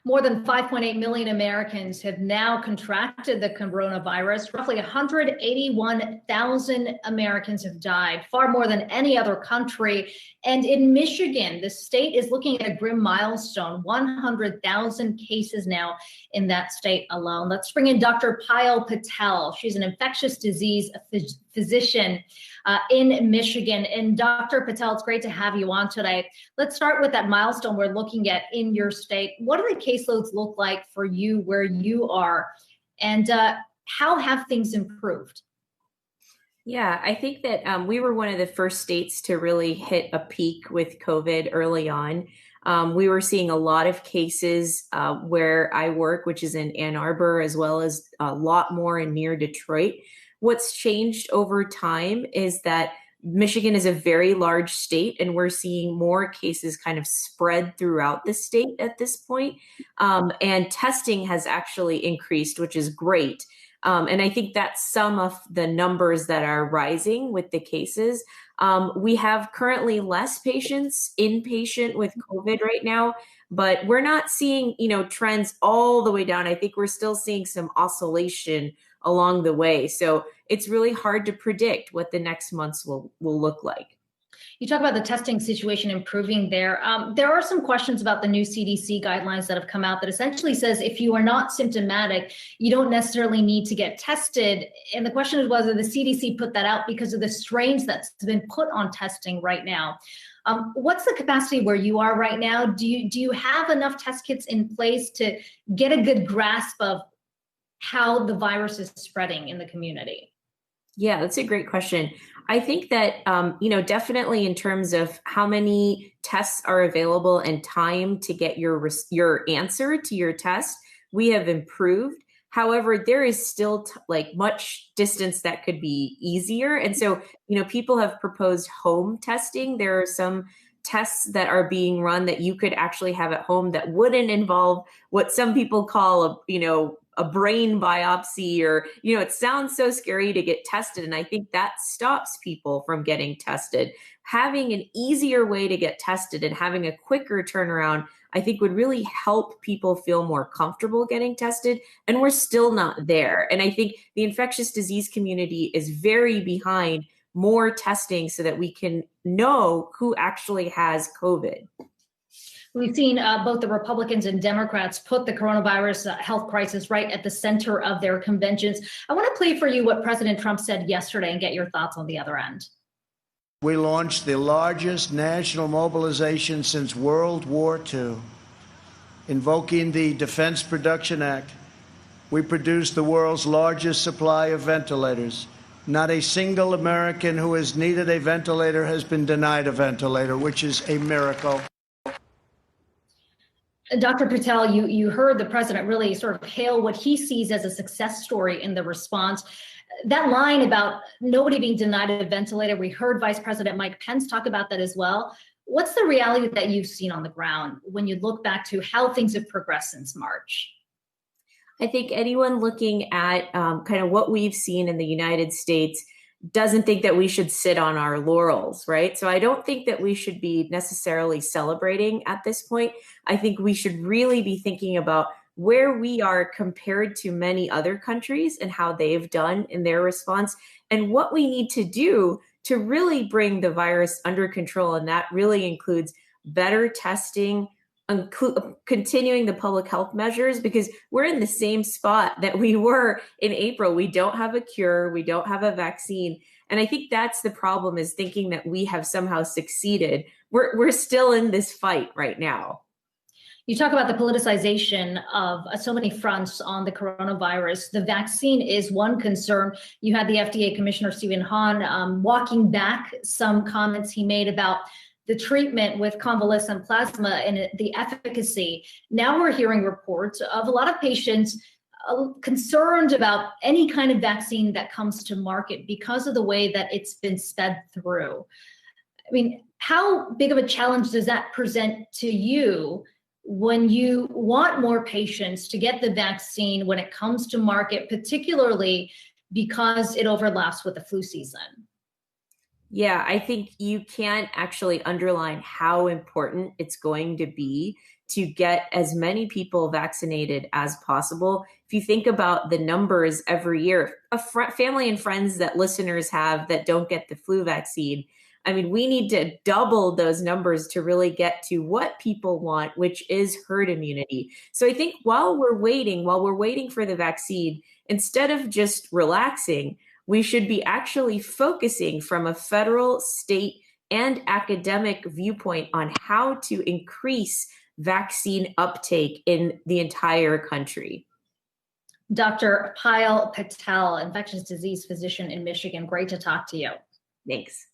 More than 5.8 million Americans have now contracted the coronavirus. Roughly 181,000 Americans have died, far more than any other country. And in Michigan, the state is looking at a grim milestone, 100,000 cases now in that state alone. Let's bring in Dr. Payal Patel. She's an infectious disease physician in Michigan. And Dr. Patel, it's great to have you on today. Let's start with that milestone we're looking at in your state. What do the caseloads look like for you where you are? And how have things improved? Yeah, I think that we were one of the first states to really hit a peak with COVID early on. We were seeing a lot of cases where I work, which is in Ann Arbor, as well as a lot more in near Detroit. What's changed over time is that Michigan is a very large state, and we're seeing more cases kind of spread throughout the state at this point. And testing has actually increased, which is great. And I think that's some of the numbers that are rising with the cases. We have currently less patients inpatient with COVID right now, but we're not seeing, trends all the way down. I think we're still seeing some oscillation along the way. So it's really hard to predict what the next months will look like. You talk about the testing situation improving there. There are some questions about the new CDC guidelines that have come out that essentially says if you are not symptomatic, you don't necessarily need to get tested. And the question is whether the CDC put that out because of the strains that's been put on testing right now. What's the capacity where you are right now? Do you have enough test kits in place to get a good grasp of how the virus is spreading in the community? Yeah, that's a great question. I think that, definitely in terms of how many tests are available and time to get your answer to your test, we have improved. However, there is still much distance that could be easier. And so, people have proposed home testing. There are some tests that are being run that you could actually have at home that wouldn't involve what some people call a brain biopsy, or, it sounds so scary to get tested. And I think that stops people from getting tested. Having an easier way to get tested and having a quicker turnaround, I think would really help people feel more comfortable getting tested. And we're still not there. And I think the infectious disease community is very behind more testing so that we can know who actually has COVID. We've seen both the Republicans and Democrats put the coronavirus health crisis right at the center of their conventions. I want to play for you what President Trump said yesterday and get your thoughts on the other end. We launched the largest national mobilization since World War II. Invoking the Defense Production Act, we produced the world's largest supply of ventilators. Not a single American who has needed a ventilator has been denied a ventilator, which is a miracle. Dr. Patel, you heard the president really sort of hail what he sees as a success story in the response. That line about nobody being denied a ventilator, we heard Vice President Mike Pence talk about that as well. What's the reality that you've seen on the ground when you look back to how things have progressed since March? I think anyone looking at kind of what we've seen in the United States doesn't think that we should sit on our laurels, right? So I don't think that we should be necessarily celebrating at this point. I think we should really be thinking about where we are compared to many other countries and how they've done in their response and what we need to do to really bring the virus under control. And that really includes better testing, continuing the public health measures, because we're in the same spot that we were in April. We don't have a cure. We don't have a vaccine. And I think that's the problem, is thinking that we have somehow succeeded. We're still in this fight right now. You talk about the politicization of so many fronts on the coronavirus. The vaccine is one concern. You had the FDA Commissioner Stephen Hahn walking back some comments he made about the treatment with convalescent plasma and the efficacy. Now we're hearing reports of a lot of patients concerned about any kind of vaccine that comes to market because of the way that it's been sped through. I mean, how big of a challenge does that present to you when you want more patients to get the vaccine when it comes to market, particularly because it overlaps with the flu season? Yeah, I think you can't actually underline how important it's going to be to get as many people vaccinated as possible. If you think about the numbers every year, family and friends that listeners have that don't get the flu vaccine, I mean, we need to double those numbers to really get to what people want, which is herd immunity. So I think while we're waiting for the vaccine, instead of just relaxing, we should be actually focusing from a federal, state, and academic viewpoint on how to increase vaccine uptake in the entire country. Dr. Payal Patel, infectious disease physician in Michigan. Great to talk to you. Thanks.